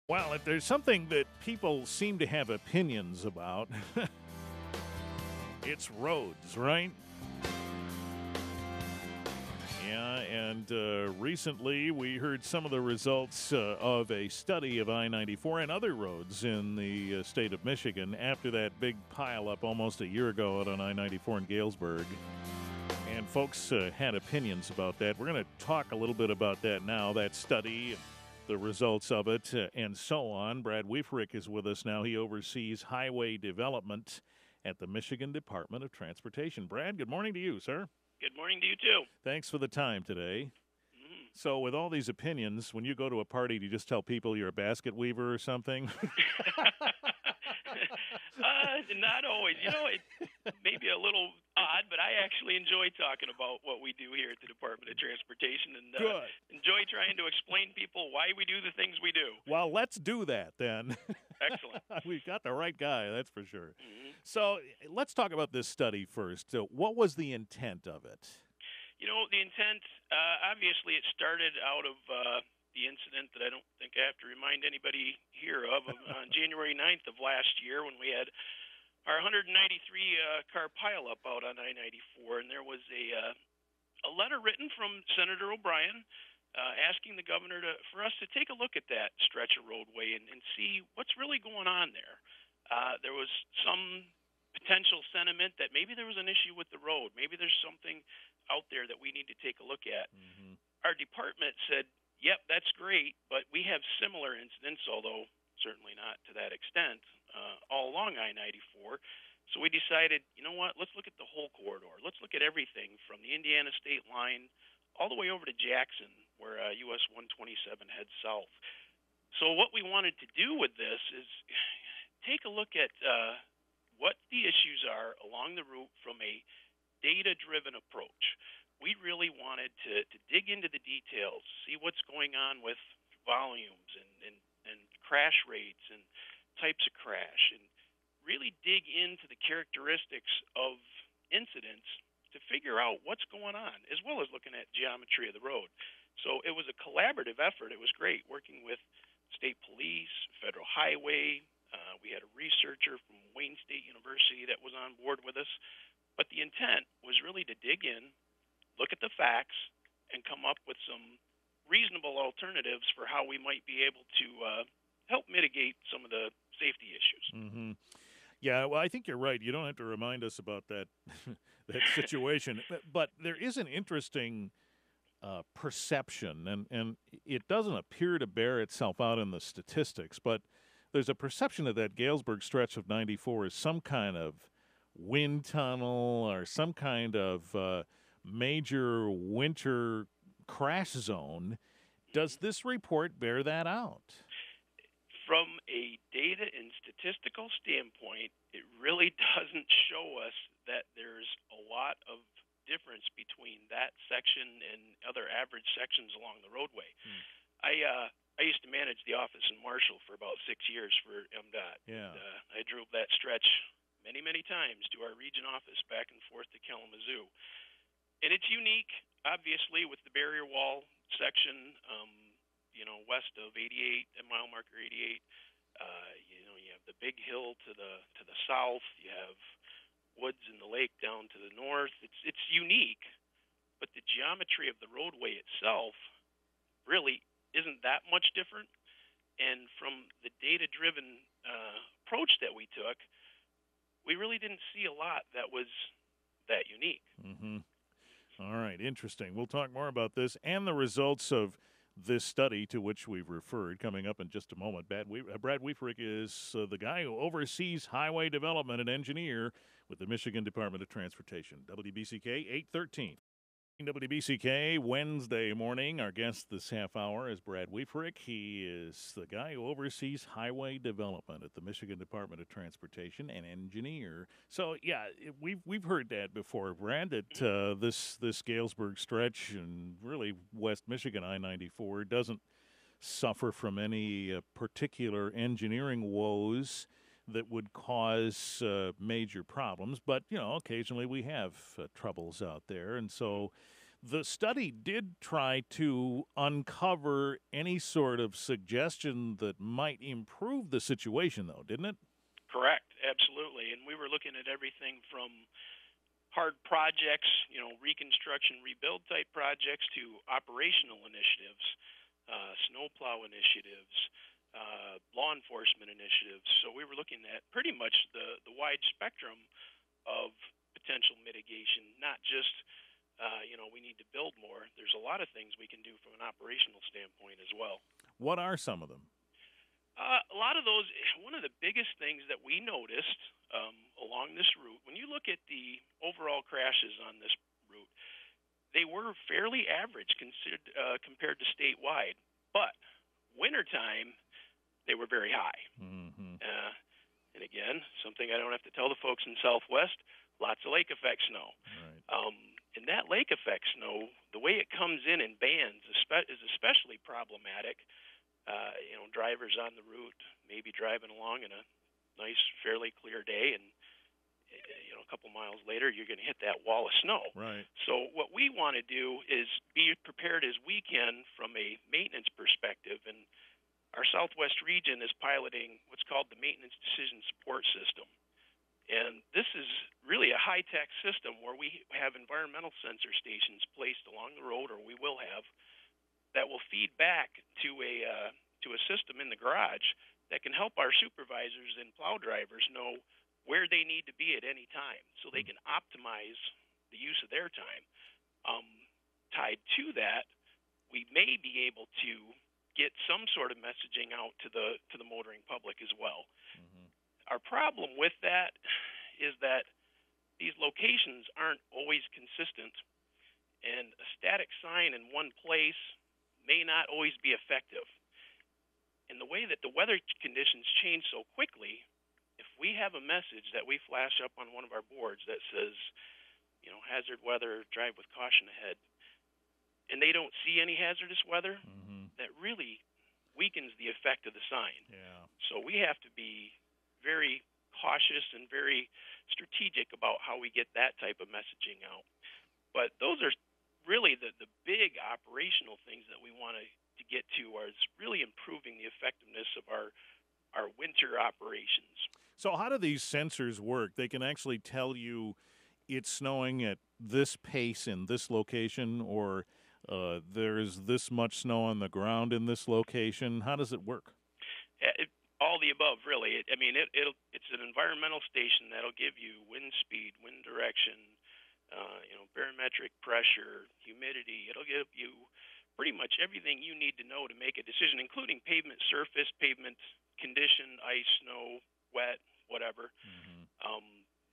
Well, if there's something that people seem to have opinions about, it's roads, right? Yeah, and recently we heard some of the results of a study of I-94 and other roads in the state of Michigan after that big pileup almost a year ago out on I-94 in Galesburg. And folks had opinions about that. We're going to talk a little bit about that now, that study, the results of it, and so on. Brad Wiefrich is with us now. He oversees highway development at the Michigan Department of Transportation. Brad, good morning to you, sir. Good morning to you, too. Thanks for the time today. So with all these opinions, when you go to a party, do you just tell people you're a basket weaver or something? Not always. You know, it may be a little odd, but I actually enjoy talking about what we do here at the Department of Transportation and enjoy trying to explain people why we do the things we do. Well, let's do that then. Excellent. We've got the right guy, that's for sure. So let's talk about this study first. What was the intent of it? You know, the intent, obviously it started out of the incident that I don't think I have to remind anybody here of on January 9th of last year when we had our 193 car pileup out on I-94, and there was a letter written from Senator O'Brien asking the governor for us to take a look at that stretch of roadway and see what's really going on there. There was some potential sentiment that maybe there was an issue with the road. Maybe there's something out there that we need to take a look at. Our department said, yep, that's great, but we have similar incidents, although certainly not to that extent, all along I-94. So we decided, you know what, let's look at the whole corridor. Let's look at everything from the Indiana state line all the way over to Jackson, where US 127 heads south. So what we wanted to do with this is take a look at what the issues are along the route from a data-driven approach. We really wanted to dig into the details, see what's going on with volumes and crash rates and types of crash, and really dig into the characteristics of incidents to figure out what's going on, as well as looking at geometry of the road. So it was a collaborative effort. It was great working with state police, federal highway. We had a researcher from Wayne State University that was on board with us. But the intent was really to dig in, look at the facts, and come up with some reasonable alternatives for how we might be able to help mitigate some of the safety issues. Yeah, well, I think you're right. You don't have to remind us about that that situation. But there is an interesting perception, and it doesn't appear to bear itself out in the statistics, but there's a perception of that Galesburg stretch of 94 as some kind of wind tunnel or some kind of major winter crash zone. Does this report bear that out? From a data and statistical standpoint, it really doesn't show us that there's a lot of difference between that section and other average sections along the roadway. I used to manage the office in Marshall for about 6 years for MDOT. Yeah. And, I drove that stretch many, many times to our region office back and forth to Kalamazoo. And it's unique, obviously, with the barrier wall section, west of 88, at mile marker 88. You have the big hill to the south. You have woods in the lake down to the north. It's unique, but the geometry of the roadway itself really isn't that much different. And from the data-driven approach that we took, we really didn't see a lot that was that unique. All right, interesting. We'll talk more about this and the results of this study to which we've referred coming up in just a moment. Brad Wiefrich is the guy who oversees highway development and engineer with the Michigan Department of Transportation. WBCK 813. WBCK Wednesday morning. Our guest this half hour is Brad Wiefrich. He is the guy who oversees highway development at the Michigan Department of Transportation and engineer. So yeah, we've heard that before, Brad. That this Galesburg stretch and really West Michigan I-94 doesn't suffer from any particular engineering woes that would cause major problems. But, occasionally we have troubles out there. And so The study did try to uncover any sort of suggestion that might improve the situation, though, didn't it? Correct, absolutely. And we were looking at everything from hard projects, reconstruction, rebuild type projects, to operational initiatives, snowplow initiatives, law enforcement initiatives. So we were looking at pretty much the wide spectrum of potential mitigation, not just, we need to build more. There's a lot of things we can do from an operational standpoint as well. What are some of them? A lot of those, one of the biggest things that we noticed along this route, when you look at the overall crashes on this route, they were fairly average compared to statewide. But wintertime, they were very high. Mm-hmm. And again, something I don't have to tell the folks in Southwest, lots of lake effect snow. Right. And that lake effect snow, the way it comes in bands is especially problematic. Drivers on the route may be driving along in a nice, fairly clear day, and a couple miles later, you're going to hit that wall of snow. Right. So what we want to do is be prepared as we can from a maintenance perspective, and our Southwest region is piloting what's called the Maintenance Decision Support System. And this is really a high-tech system where we have environmental sensor stations placed along the road, or we will have, that will feed back to a system in the garage that can help our supervisors and plow drivers know where they need to be at any time, so they can optimize the use of their time. Tied to that, we may be able to get some sort of messaging out to the motoring public as well. Mm-hmm. Our problem with that is that these locations aren't always consistent, and a static sign in one place may not always be effective. And the way that the weather conditions change so quickly, if we have a message that we flash up on one of our boards that says, hazard weather, drive with caution ahead, and they don't see any hazardous weather, mm-hmm. that really weakens the effect of the sign. Yeah. So we have to be very cautious and very strategic about how we get that type of messaging out. But those are really the big operational things that we want to get to, is really improving the effectiveness of our winter operations. So how do these sensors work? They can actually tell you it's snowing at this pace in this location, or there's this much snow on the ground in this location. How does it work? All the above, really. It's an environmental station that'll give you wind speed, wind direction, barometric pressure, humidity. It'll give you pretty much everything you need to know to make a decision, including pavement surface, pavement condition, ice, snow, wet, whatever. Mm-hmm.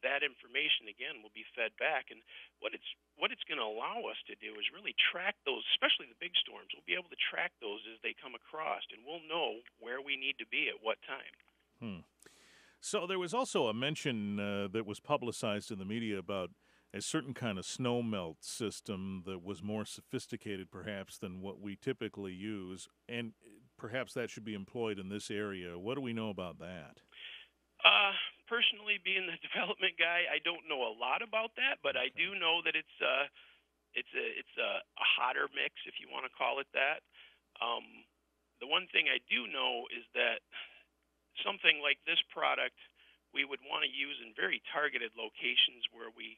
That information, again, will be fed back. And what it's going to allow us to do is really track those, especially the big storms. We'll be able to track those as they come across, and we'll know where we need to be at what time. So there was also a mention that was publicized in the media about a certain kind of snow melt system that was more sophisticated, perhaps, than what we typically use, and perhaps that should be employed in this area. What do we know about that? Personally, being the development guy, I don't know a lot about that, but okay. I do know that it's a hotter mix, if you want to call it that. The one thing I do know is that something like this product we would want to use in very targeted locations where we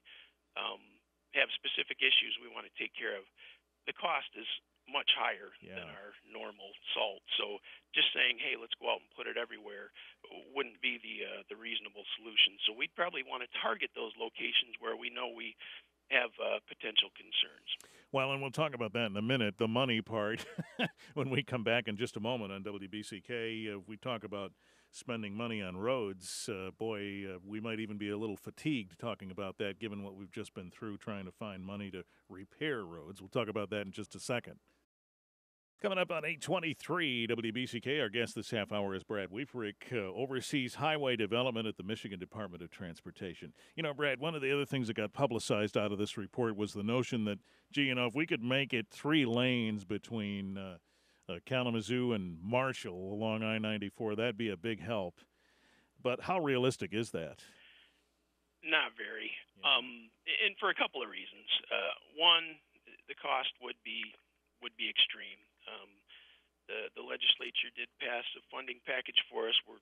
have specific issues we want to take care of. The cost is much higher than our normal salt. So just saying, hey, let's go out and put it everywhere wouldn't be the reasonable solution. So we'd probably want to target those locations where we know we have potential concerns. Well, and we'll talk about that in a minute, the money part, when we come back in just a moment on WBCK. We talk about spending money on roads. We might even be a little fatigued talking about that, given what we've just been through trying to find money to repair roads. We'll talk about that in just a second. Coming up on 823 WBCK, our guest this half hour is Brad Wiefrich, oversees highway development at the Michigan Department of Transportation. Brad, one of the other things that got publicized out of this report was the notion that, if we could make it 3 lanes between Kalamazoo and Marshall along I-94, that'd be a big help. But how realistic is that? Not very. And for a couple of reasons. One, the cost would be extreme. The legislature did pass a funding package for us. We're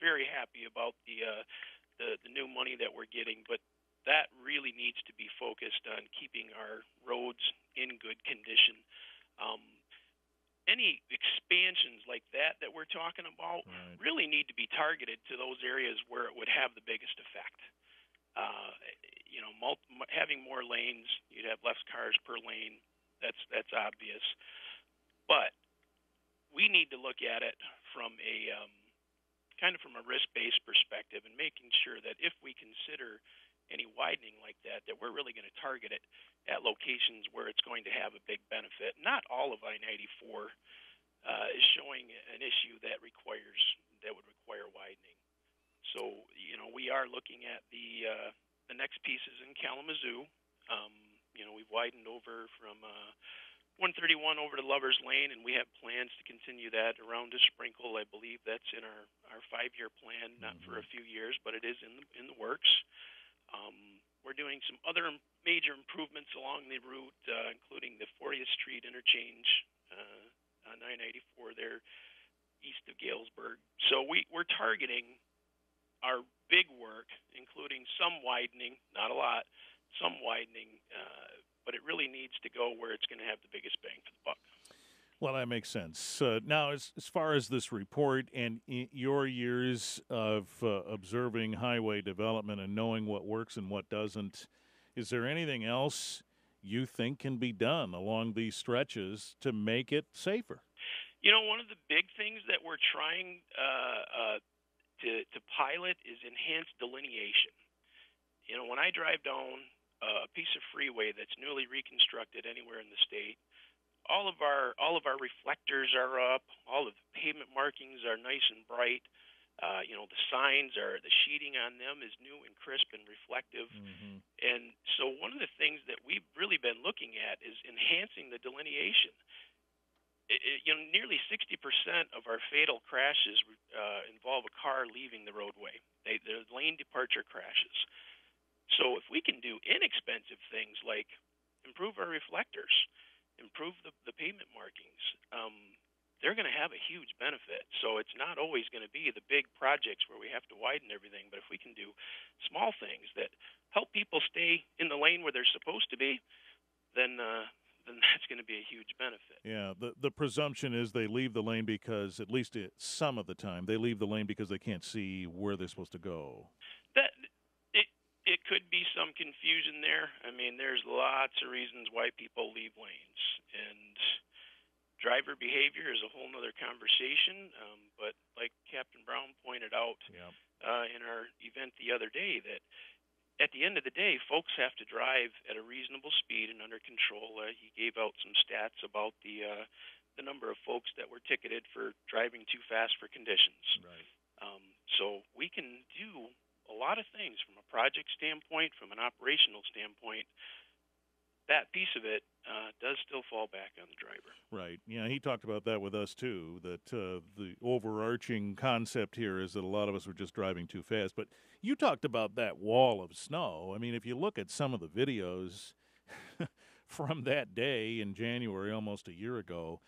very happy about the new money that we're getting, but that really needs to be focused on keeping our roads in good condition. Any expansions like that we're talking about really need to be targeted to those areas where it would have the biggest effect. Having more lanes, you'd have less cars per lane. That's obvious, but we need to look at it from a from a risk-based perspective, and making sure that if we consider any widening like that we're really going to target it at locations where it's going to have a big benefit. Not all of I-94 is showing an issue that would require widening. So, we are looking at the next pieces in Kalamazoo. We've widened over from 131 over to Lover's Lane, and we have plans to continue that around to Sprinkle. I believe that's in our 5-year plan, not for a few years, but it is in the works. We're doing some other major improvements along the route, including the 40th Street interchange on I-94 there east of Galesburg. So we're targeting our big work, including some widening, not a lot, some widening, but it really needs to go where it's going to have the biggest bang for the buck. Well, that makes sense. Now, as far as this report and your years of observing highway development and knowing what works and what doesn't, is there anything else you think can be done along these stretches to make it safer? One of the big things that we're trying to pilot is enhanced delineation. When I drive down a piece of freeway that's newly reconstructed anywhere in the state, all of our reflectors are up. All of the pavement markings are nice and bright. The signs the sheeting on them is new and crisp and reflective. Mm-hmm. And so one of the things that we've really been looking at is enhancing the delineation. Nearly 60% of our fatal crashes involve a car leaving the roadway. They're lane departure crashes. So if we can do inexpensive things like improve our reflectors, improve the pavement markings, they're going to have a huge benefit. So it's not always going to be the big projects where we have to widen everything, but if we can do small things that help people stay in the lane where they're supposed to be, then that's going to be a huge benefit. Yeah, the presumption is they leave the lane because, at least some of the time, they leave the lane because they can't see where they're supposed to go. It could be some confusion there. I mean, there's lots of reasons why people leave lanes, and driver behavior is a whole other conversation. But like Captain Brown pointed out in our event the other day, that at the end of the day, folks have to drive at a reasonable speed and under control. He gave out some stats about the number of folks that were ticketed for driving too fast for conditions. Right. So we can do a lot of things from a project standpoint, from an operational standpoint. That piece of it does still fall back on the driver. Right. Yeah, he talked about that with us, too, that the overarching concept here is that a lot of us were just driving too fast. But you talked about that wall of snow. I mean, if you look at some of the videos from that day in January, almost a year ago,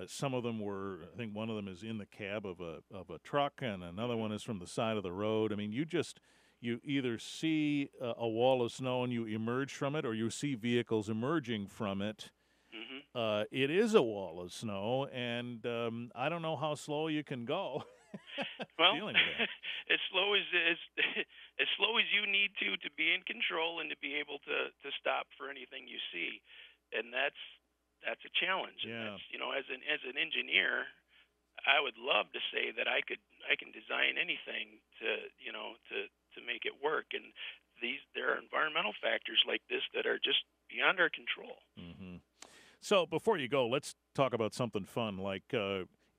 some of them were, I think one of them is in the cab of a truck, and another one is from the side of the road. I mean, you either see a wall of snow and you emerge from it, or you see vehicles emerging from it. Mm-hmm. It is a wall of snow, and I don't know how slow you can go. Well, as slow as you need to be in control and to be able to stop for anything you see, and that's a challenge. Yeah. And as an engineer, I would love to say that I can design anything to make it work, and there are environmental factors like this that are just beyond our control. Mm-hmm. So before you go, let's talk about something fun like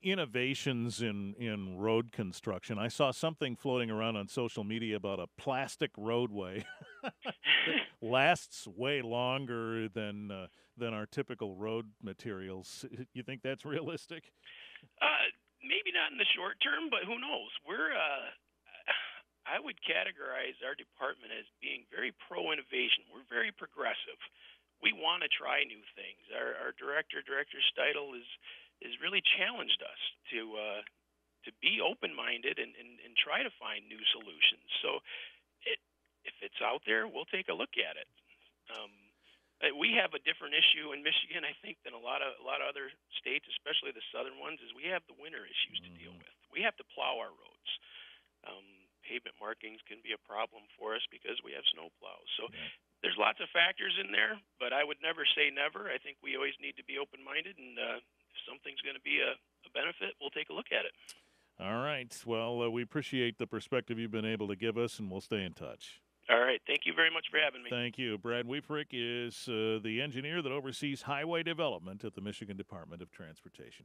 innovations in road construction. I saw something floating around on social media about a plastic roadway that lasts way longer than our typical road materials. You think that's realistic? Maybe not in the short term, but who knows? I would categorize our department as being very pro-innovation. We're very progressive. we want to try new things. Our Director Steidel, is really challenged us to be open-minded and try to find new solutions. So if it's out there, we'll take a look at it. We have a different issue in Michigan, I think, than a lot of other states, especially the southern ones, is we have the winter issues to deal with. We have to plow our roads. Pavement markings can be a problem for us because we have snow plows. So there's lots of factors in there, but I would never say never. I think we always need to be open-minded, and if something's going to be a benefit, we'll take a look at it. All right. Well, we appreciate the perspective you've been able to give us, and we'll stay in touch. All right. Thank you very much for having me. Thank you. Brad Wiefrich is the engineer that oversees highway development at the Michigan Department of Transportation.